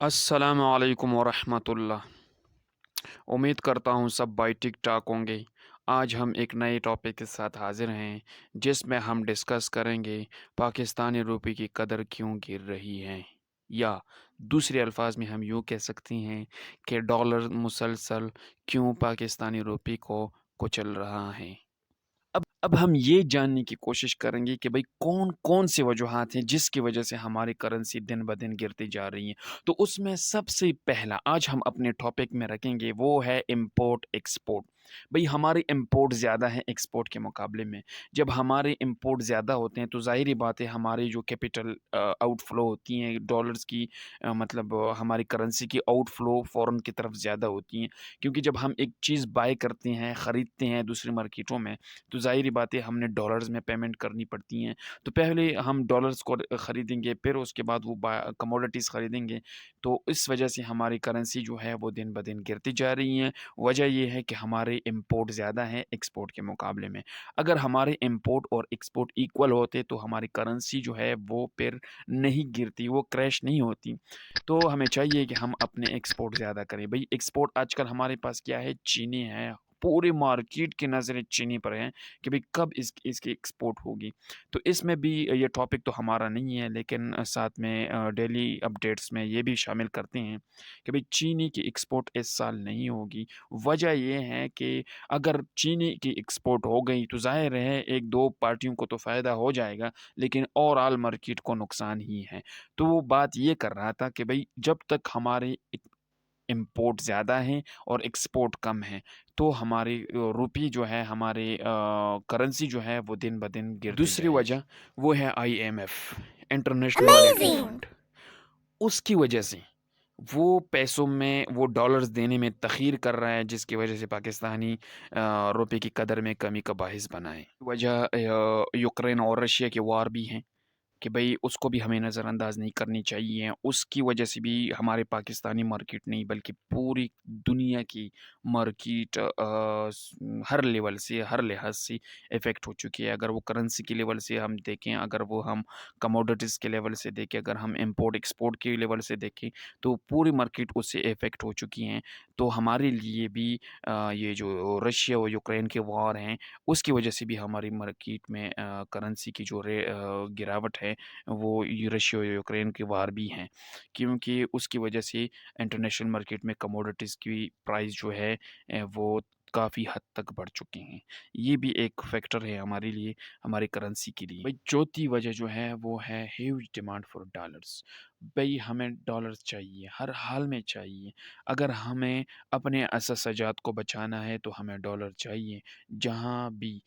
अस्सलाम वालेकुम वरहमतुल्लाह। उम्मीद करता हूँ सब भाई ठीक ठाक होंगे। आज हम एक नए टॉपिक के साथ हाजिर हैं जिसमें हम डिस्कस करेंगे पाकिस्तानी रुपये की कदर क्यों गिर रही है, या दूसरे अल्फाज में हम यूँ कह सकते हैं कि डॉलर मुसलसल क्यों पाकिस्तानी रुपये को कुचल रहा है। अब हम ये जानने की कोशिश करेंगे कि भाई कौन-कौन सी वजूहात हैं जिसकी वजह से हमारी करेंसी दिन-ब-दिन गिरती जा रही है। तो उसमें सबसे पहला आज हम अपने टॉपिक में रखेंगे वो है इम्पोर्ट-एक्सपोर्ट। भई हमारे इम्पोर्ट ज़्यादा हैं एक्सपोर्ट के मुकाबले में। जब हमारे इम्पोर्ट ज़्यादा होते हैं तो ज़ाहिर-सी बात है हमारी जो कैपिटल आउटफ्लो होती हैं डॉलर्स की, मतलब हमारी करेंसी की आउटफ्लो फ़ॉरेन की तरफ ज़्यादा होती हैं। क्योंकि जब हम एक चीज़ बाय करते हैं, खरीदते हैं दूसरी मार्केटों में, तो ज़ाहिर-सी बात है हमने डॉलर्स में पेमेंट करनी पड़ती हैं। तो पहले हम डॉलर्स को खरीदेंगे, फिर उसके बाद वो कमोडिटीज़ खरीदेंगे। तो इस वजह से हमारी करेंसी जो है वो दिन-ब-दिन गिरती जा रही है। वजह ये है कि हमारे इम्पोर्ट ज़्यादा हैं एक्सपोर्ट के मुकाबले में। अगर हमारे इम्पोर्ट और एक्सपोर्ट इक्वल होते तो हमारी करेंसी जो है वो फिर नहीं गिरती, वो क्रैश नहीं होती। तो हमें चाहिए कि हम अपने एक्सपोर्ट ज़्यादा करें। भई एक्सपोर्ट आजकल हमारे पास क्या है, चीनी है। पूरी मार्केट की नज़रें चीनी पर हैं कि भई कब इसकी एक्सपोर्ट होगी। तो इसमें भी ये टॉपिक तो हमारा नहीं है, लेकिन साथ में डेली अपडेट्स में ये भी शामिल करते हैं कि भई चीनी की एक्सपोर्ट इस साल नहीं होगी। वजह ये है कि अगर चीनी की एक्सपोर्ट हो गई तो ज़ाहिर है 1-2 पार्टियों को तो फ़ायदा हो जाएगा, लेकिन ओवरऑल मार्केट को नुकसान ही है। तो वो बात ये कर रहा था कि भई जब तक हमारे इम्पोर्ट ज़्यादा हैं और एक्सपोर्ट कम है, तो हमारी रुपये जो है, हमारे करेंसी जो है वो दिन-ब-दिन गिरती दूसरी जाएगी। वजह वो है IMF, international monetary Amazing! Fund. उसकी वजह से वो पैसों में वो डॉलर्स देने में तख़ीर कर रहा है, जिसकी वजह से पाकिस्तानी रुपये की कदर में कमी का बाहिस बना है। वजह यूक्रेन और रशिया की वॉर भी है कि भई उसको भी हमें नज़रअंदाज़ नहीं करनी चाहिए। उसकी वजह से भी हमारे पाकिस्तानी मार्केट नहीं बल्कि पूरी दुनिया की मार्केट हर लेवल से, हर लिहाज़ से इफ़ेक्ट हो चुकी है। अगर वो करेंसी के लेवल से हम देखें, अगर वो हम कमोडिटीज़ के लेवल से देखें, अगर हम इम्पोर्ट एक्सपोर्ट के लेवल से देखें, तो पूरी मार्केट उससे इफ़ेक्ट हो चुकी हैं। तो हमारे लिए भी ये जो रशिया और यूक्रेन के वॉर हैं, उसकी वजह से भी हमारी मार्केट में करेंसी की जो गिरावट है, वो ये रशिया और यूक्रेन के वार भी हैं। क्योंकि उसकी वजह से इंटरनेशनल मार्केट में कमोडिटीज़ की प्राइस जो है वो काफ़ी हद तक बढ़ चुके हैं। ये भी एक फैक्टर है हमारे लिए, हमारी करेंसी के लिए। भाई चौथी वजह जो है वो है ह्यूज डिमांड फॉर डॉलर्स। भई हमें डॉलर्स चाहिए, हर हाल में चाहिए। अगर हमें अपने अससाजात को बचाना है तो हमें डॉलर चाहिए। जहाँ भी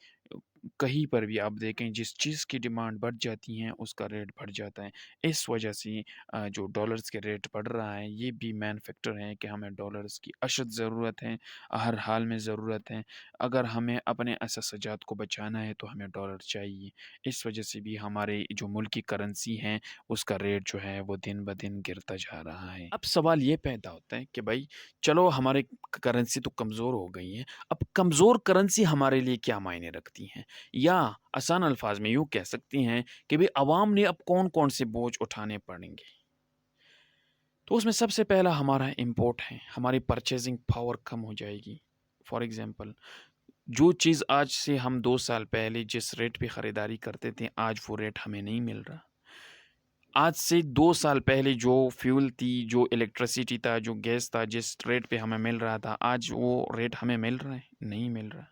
कहीं पर भी आप देखें जिस चीज़ की डिमांड बढ़ जाती है उसका रेट बढ़ जाता है। इस वजह से जो डॉलर्स के रेट बढ़ रहा है ये भी मेन फैक्टर है कि हमें डॉलर्स की अशद ज़रूरत है, हर हाल में ज़रूरत है। अगर हमें अपने अससाजात को बचाना है तो हमें डॉलर चाहिए। इस वजह से भी हमारे जो मुल्क की करेंसी है उसका रेट जो है वो दिन-ब-दिन गिरता जा रहा है। अब सवाल ये पैदा होता है कि भाई चलो हमारी करेंसी तो कमज़ोर हो गई है, अब कमज़ोर करेंसी हमारे लिए क्या मायने रखती हैं? या आसान अल्फाज में यूँ कह सकती हैं कि भई अवाम ने अब कौन-कौन से बोझ उठाने पड़ेंगे? तो उसमें सबसे पहला हमारा इम्पोर्ट है, हमारी परचेज़िंग पावर कम हो जाएगी। फॉर एग्ज़ाम्पल जो चीज़ आज से हम 2 साल पहले जिस रेट पे खरीदारी करते थे, आज वो रेट हमें नहीं मिल रहा। आज से 2 साल पहले जो फ्यूल थी, जो इलेक्ट्रिसिटी था, जो गैस था, जिस रेट पे हमें मिल रहा था, आज वो रेट हमें मिल रहा है? नहीं मिल रहा।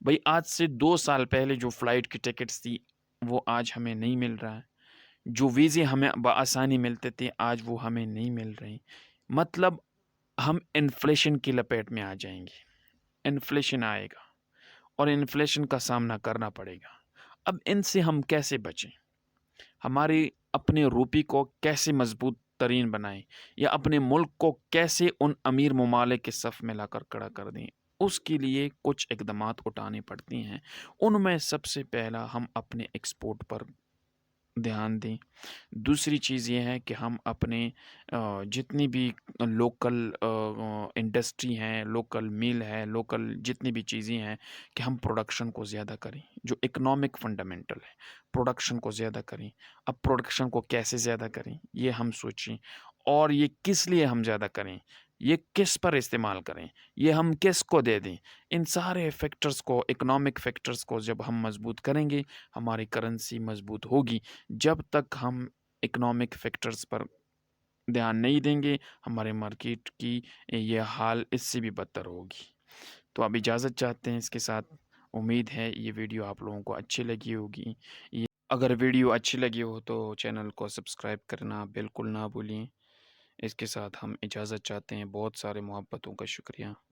भई आज से 2 साल पहले जो फ्लाइट की टिकट्स थी, वो आज हमें नहीं मिल रहा है। जो वीज़े हमें बआसानी मिलते थे, आज वो हमें नहीं मिल रहे। मतलब हम इन्फ्लेशन की लपेट में आ जाएँगे। इन्फ्लेशन आएगा और इन्फ्लेशन का सामना करना पड़ेगा। अब इनसे हम कैसे बचें? हमारे अपने रुपये को कैसे मज़बूत तरीन बनाएँ या अपने मुल्क को कैसे उन अमीर ममालिक के सफ़ में लाकर खड़ा कर दें? उसके लिए कुछ इक़दामात उठाने पड़ते हैं। उनमें सबसे पहला हम अपने एक्सपोर्ट पर ध्यान दें। दूसरी चीज़ ये है कि हम अपने जितनी भी लोकल इंडस्ट्री हैं, लोकल मिल है, लोकल जितनी भी चीज़ें हैं कि हम प्रोडक्शन को ज़्यादा करें। जो इकोनॉमिक फंडामेंटल है, प्रोडक्शन को ज़्यादा करें। अब प्रोडक्शन को कैसे ज़्यादा करें, ये हम सोचें। اور یہ کس لیے ہم زیادہ کریں، یہ کس پر استعمال کریں، یہ ہم کس کو دے دیں۔ ان سارے فیکٹرز کو، اکنامک فیکٹرز کو جب ہم مضبوط کریں گے، ہماری کرنسی مضبوط ہوگی۔ جب تک ہم اکنامک فیکٹرز پر دھیان نہیں دیں گے، ہمارے مارکیٹ کی یہ حال اس سے بھی بدتر ہوگی۔ تو اب اجازت چاہتے ہیں اس کے ساتھ۔ امید ہے یہ ویڈیو آپ لوگوں کو اچھی لگی ہوگی۔ اگر ویڈیو اچھی لگی ہو تو چینل کو سبسکرائب کرنا بالکل نہ بھولیں۔ اس کے ساتھ ہم اجازت چاہتے ہیں۔ بہت سارے محبتوں کا شکریہ۔